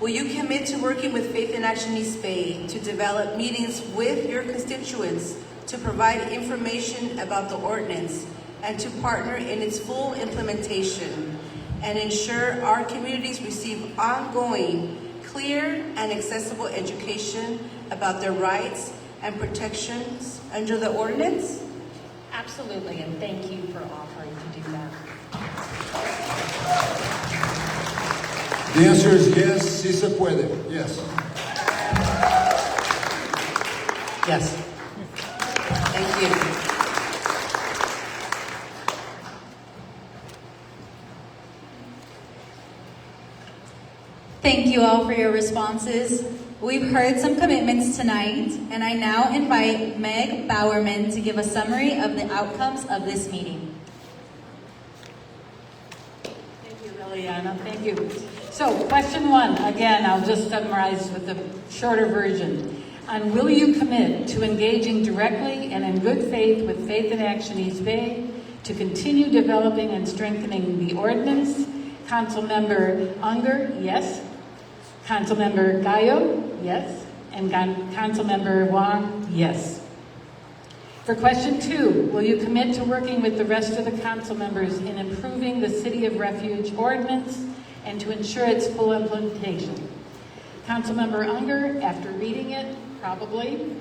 Will you commit to working with Faith in Action East Bay to develop meetings with your constituents to provide information about the ordinance and to partner in its full implementation and ensure our communities receive ongoing, clear, and accessible education about their rights and protections under the ordinance? Absolutely, and thank you for offering to do that. The answer is yes, sí se puede. Yes. Yes. Thank you. Thank you all for your responses. We've heard some commitments tonight, and I now invite Meg Bowerman to give a summary of the outcomes of this meeting. Thank you, Liliana. Thank you. So, question one, again, I'll just summarize with the shorter version. On will you commit to engaging directly and in good faith with Faith in Action East Bay to continue developing and strengthening the ordinance? Councilmember Unger, yes. Councilmember Gallo, yes. And Councilmember Wong, yes. For question two, will you commit to working with the rest of the council members in improving the City of Refuge ordinance and to ensure its full implementation? Councilmember Unger, after reading it, probably.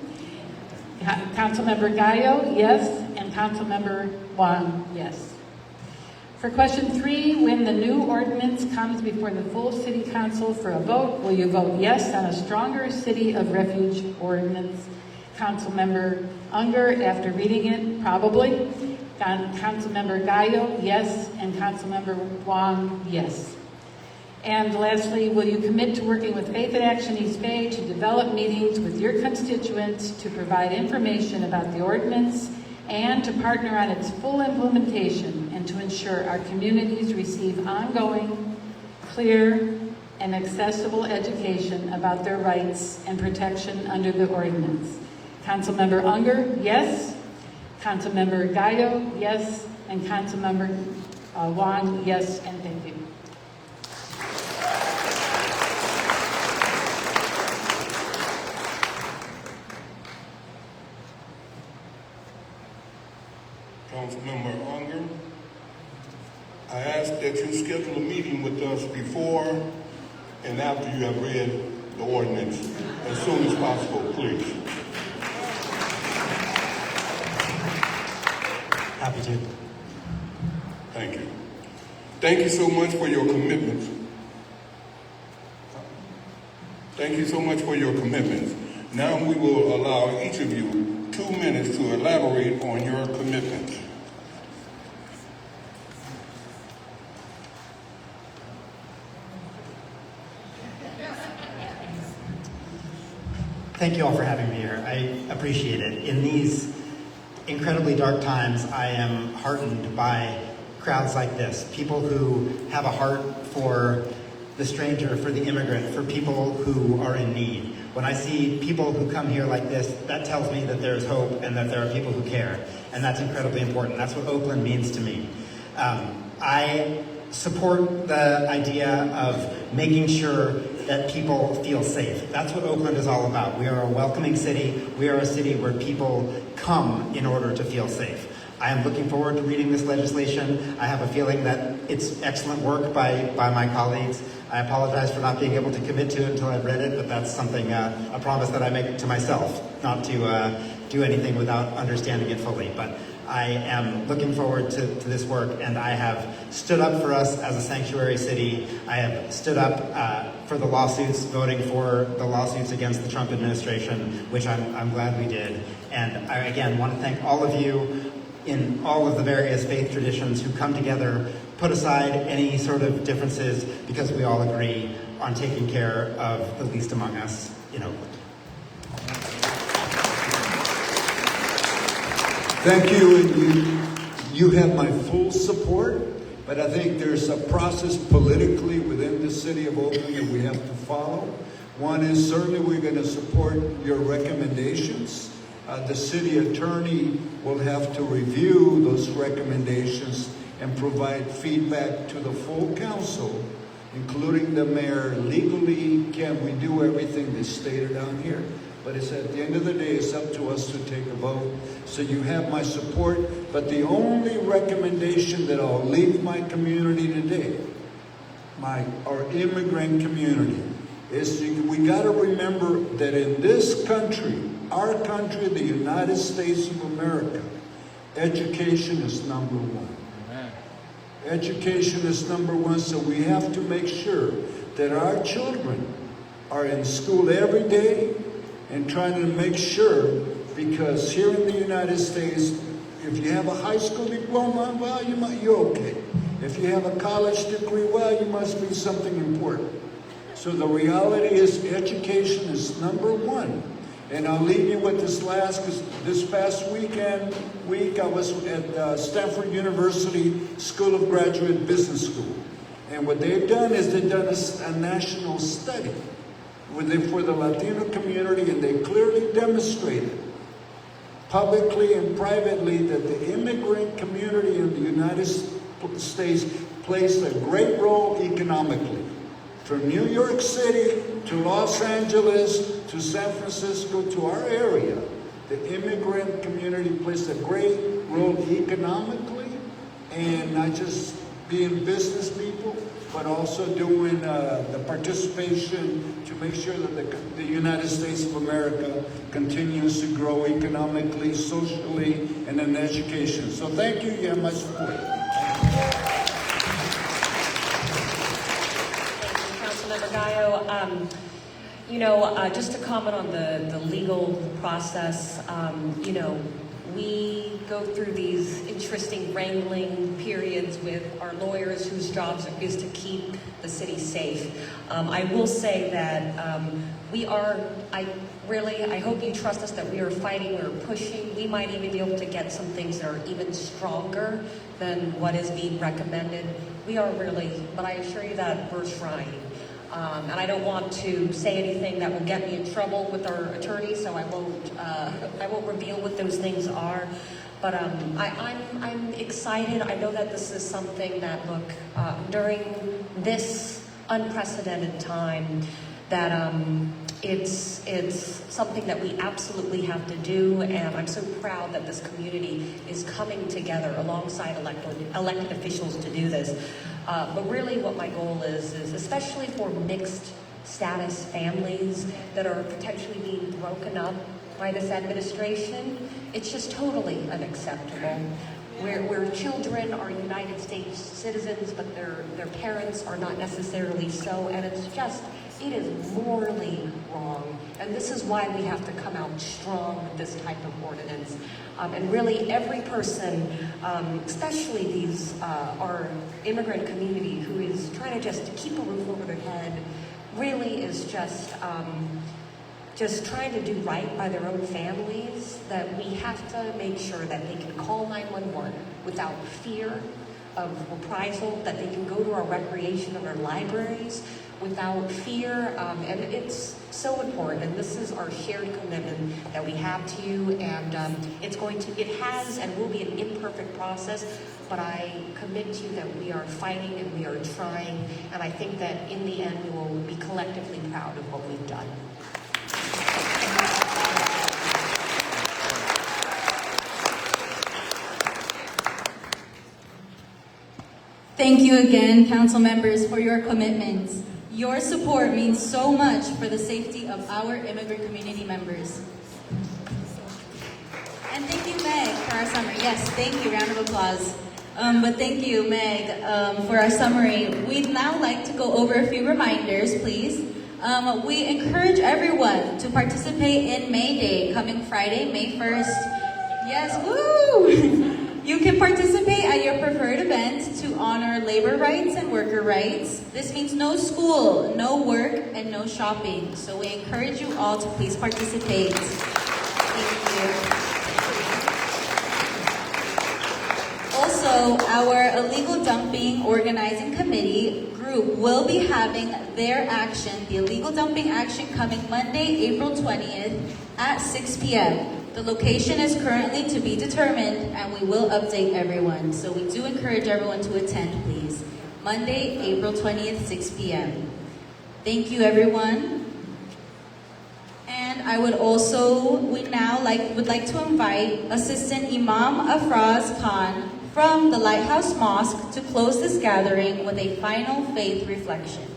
Councilmember Gallo, yes. And Councilmember Wong, yes. For question three, when the new ordinance comes before the full city council for a vote, will you vote yes on a stronger City of Refuge ordinance? Councilmember Unger, after reading it, probably. Councilmember Gallo, yes. And Councilmember Wong, yes. And lastly, will you commit to working with Faith in Action East Bay to develop meetings with your constituents to provide information about the ordinance and to partner on its full implementation and to ensure our communities receive ongoing, clear, and accessible education about their rights and protection under the ordinance? Councilmember Unger, yes. Councilmember Gallo, yes. And Councilmember Wong, yes, and thank you. Councilmember Unger, I ask that you schedule a meeting with us before and after you have read the ordinance as soon as possible, please. Happy to. Thank you. Thank you so much for your commitments. Thank you so much for your commitments. Now we will allow each of you 2 minutes to elaborate on your commitments. Thank you all for having me here. I appreciate it. In these incredibly dark times, I am heartened by crowds like this. People who have a heart for the stranger, for the immigrant, for people who are in need. When I see people who come here like this, that tells me that there's hope and that there are people who care. And that's incredibly important. That's what Oakland means to me. I support the idea of making sure that people feel safe. That's what Oakland is all about. We are a welcoming city. We are a city where people come in order to feel safe. I am looking forward to reading this legislation. I have a feeling that it's excellent work by my colleagues. I apologize for not being able to commit to it until I've read it, but that's something, a promise that I make to myself, not to do anything without understanding it fully. But I am looking forward to this work, and I have stood up for us as a sanctuary city. I have stood up for the lawsuits, voting for the lawsuits against the Trump administration, which I'm glad we did. And I, again, want to thank all of you in all of the various faith traditions who come together, put aside any sort of differences, because we all agree on taking care of the least among us in Oakland. Thank you, and you have my full support, but I think there's a process politically within the City of Oakland that we have to follow. One is certainly we're going to support your recommendations. The city attorney will have to review those recommendations and provide feedback to the full council, including the mayor. Legally, can we do everything that's stated down here? But it's at the end of the day, it's up to us to take a vote. So you have my support, but the only recommendation that I'll leave my community today, our immigrant community, is we got to remember that in this country, our country, the United States of America, education is number one. Amen. Education is number one, so we have to make sure that our children are in school every day and trying to make sure, because here in the United States, if you have a high school diploma, well, you're okay. If you have a college degree, well, you must be something important. So the reality is education is number one. And I'll leave you with this because this past week I was at Stanford University School of Graduate Business School. And what they've done is they've done a national study for the Latino community, and they clearly demonstrated publicly and privately that the immigrant community in the United States plays a great role economically. From New York City to Los Angeles to San Francisco to our area, the immigrant community plays a great role economically, and not just being business people, but also doing the participation to make sure that the United States of America continues to grow economically, socially, and in education. So thank you. You have my support. Councilmember Gallo, just to comment on the legal process, we go through these interesting wrangling periods with our lawyers whose jobs is to keep the city safe. I will say that I hope you trust us that we are fighting, we're pushing. We might even be able to get some things that are even stronger than what is being recommended. We are really, but I assure you that we're trying. And I don't want to say anything that will get me in trouble with our attorney, so I won't reveal what those things are. But I'm excited. I know that this is something that, during this unprecedented time, that it's something that we absolutely have to do, and I'm so proud that this community is coming together alongside elected officials to do this. But really what my goal is especially for mixed status families that are potentially being broken up by this administration, it's just totally unacceptable. Where children are United States citizens, but their parents are not necessarily so, and it is morally wrong. And this is why we have to come out strong with this type of ordinance. And really every person, especially our immigrant community who is trying to just keep a roof over their head, really is just trying to do right by their own families, that we have to make sure that they can call 911 without fear of reprisal, that they can go to our recreation and our libraries without fear, and it's so important, and this is our shared commitment that we have to you, and it has and will be an imperfect process, but I commit to you that we are fighting and we are trying, and I think that in the end we will be collectively proud of what we've done. Thank you again, council members, for your commitments. Your support means so much for the safety of our immigrant community members. And thank you, Meg, for our summary. Yes, thank you, round of applause. But thank you, Meg, for our summary. We'd now like to go over a few reminders, please. We encourage everyone to participate in May Day, coming Friday, May 1st. Yes, woo! You can participate at your preferred event to honor labor rights and worker rights. This means no school, no work, and no shopping. So we encourage you all to please participate. Thank you. Also, our illegal dumping organizing committee group will be having their action, the illegal dumping action, coming Monday, April 20th at 6 p.m. The location is currently to be determined, and we will update everyone. So we do encourage everyone to attend, please. Monday, April 20th, 6 p.m. Thank you, everyone. And I would also, would like to invite Assistant Imam Afraz Khan from the Lighthouse Mosque to close this gathering with a final faith reflection.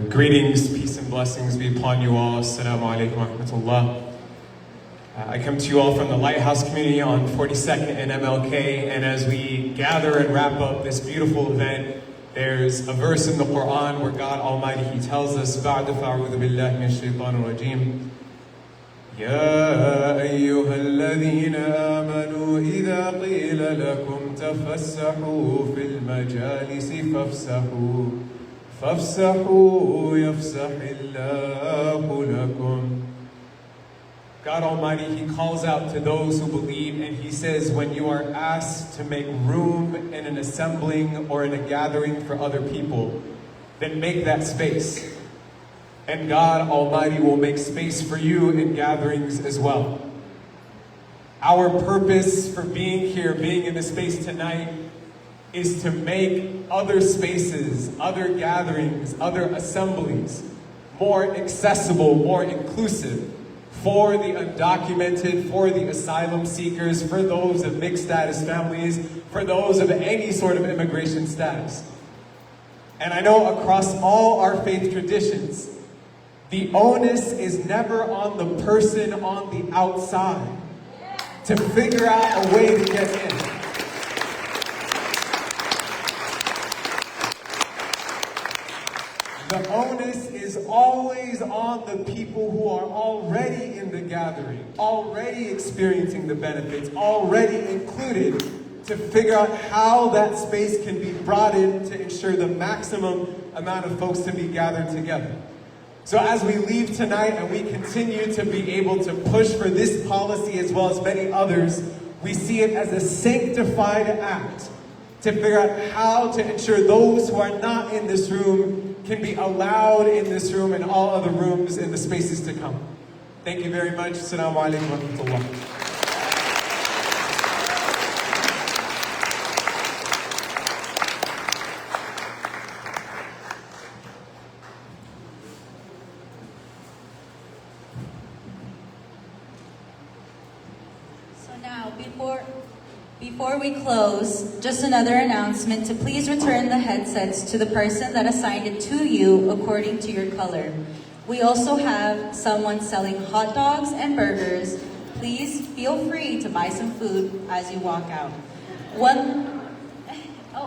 Greetings, peace and blessings be upon you all. Assalamu alaikum wa rahmatullah. I come to you all from the Lighthouse community on 42nd and MLK, and as we gather and wrap up this beautiful event, there's a verse in the Quran where God Almighty, He tells us, بَعْدَ فَأَعُوذُ بِاللَّهِ مِنَ الشَّيْطَانِ الرَّجِيمِ يَا أَيُّهَا الَّذِينَ آمَنُوا إِذَا قِيلَ لَكُمْ تَفَسَّحُوا فِي الْمَجَالِسِ فَافْسَحُوا يَفْسَحِ اللَّهُ لَكُمْ. God Almighty, He calls out to those who believe, and He says, when you are asked to make room in an assembling or in a gathering for other people, then make that space. And God Almighty will make space for you in gatherings as well. Our purpose for being here, being in this space tonight, is to make other spaces, other gatherings, other assemblies more accessible, more inclusive for the undocumented, for the asylum seekers, for those of mixed status families, for those of any sort of immigration status. And I know across all our faith traditions, the onus is never on the person on the outside to figure out a way to get in. The onus is always on the people who are already in the gathering, already experiencing the benefits, already included, to figure out how that space can be brought in to ensure the maximum amount of folks to be gathered together. So as we leave tonight and we continue to be able to push for this policy as well as many others, we see it as a sanctified act to figure out how to ensure those who are not in this room can be allowed in this room and all other rooms in the spaces to come. Thank you very much. Assalamu alaikum wa rahmatullah. So now, before we close, just another announcement to please return the headsets to the person that assigned it to you according to your color. We also have someone selling hot dogs and burgers. Please feel free to buy some food as you walk out.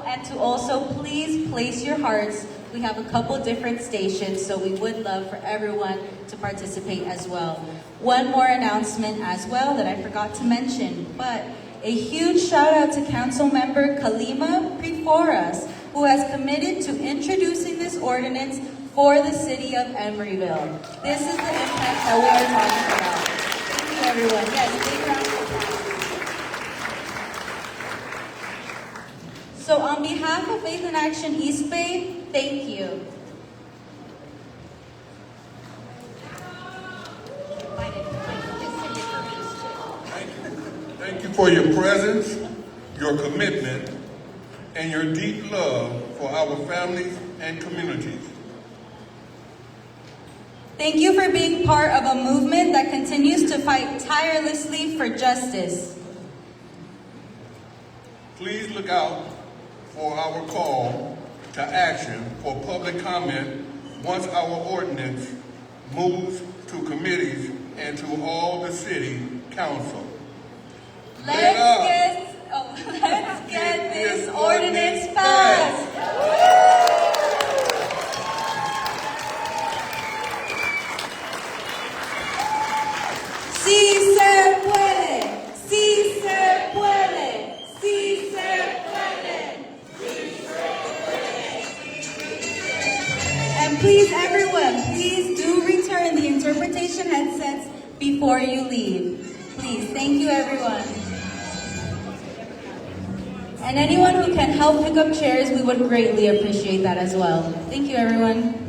And to also please place your hearts. We have a couple different stations, so we would love for everyone to participate as well. One more announcement as well that I forgot to mention, but a huge shout out to Council Member Kalima Preforas, who has committed to introducing this ordinance for the city of Emeryville. This is the impact that we are talking about. Thank you, everyone. Yes, big round of applause. So on behalf of Faith in Action East Bay, thank you. Thank you for your presence, your commitment, and your deep love for our families and communities. Thank you for being part of a movement that continues to fight tirelessly for justice. Please look out for our call to action for public comment once our ordinance moves to committees and to all the city council. Let's get this ordinance passed. Sí se puede, sí se puede, sí se puede. And please, everyone, please do return the interpretation headsets before you leave. Please, thank you, everyone. And anyone who can help pick up chairs, we would greatly appreciate that as well. Thank you, everyone.